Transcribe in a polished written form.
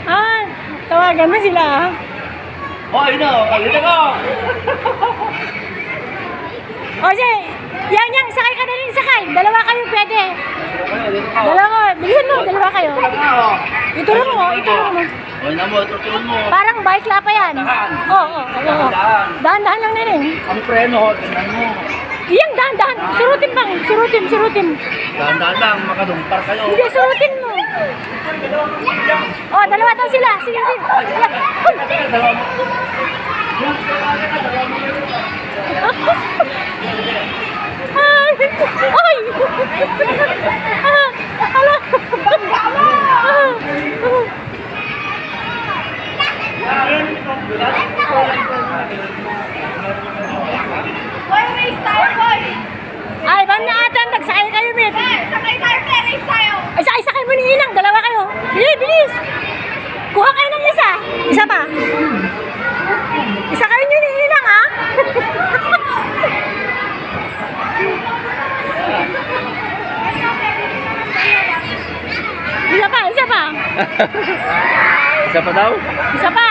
Ah, tawagan mo sila ah. Oh, ayun na. Ayun na ko. O sige, yang, sakay ka na rin sakay. Dalawa kayo pwede. Dalawa, bilisan mo, dalawa kayo. Itulong mo, itulong mo. Ayun na mo, tutulong mo. Parang bike lapa yan. Oo. Dahan-dahan lang na rin. Ang preno, tingnan mo. Iyang dahan-dahan. Surutin. Dahan-dahan lang, makadumpar kayo. Hindi, surutin mo. Oh, dalawa daw sila. Sige. Yan. Ay! Hala! Boy, race tayo, boy! Ay, ban na atan, nagsakay kayo, Mit. Sakay tayo, race tayo! Ay, sakay mo ni Inang, dalawa kayo. Sige, bilis. Kuha kayo ng isa. Isa pa. Isa kayo nyo ni Inang, ha? Isa pa. Isa pa daw? Isa pa.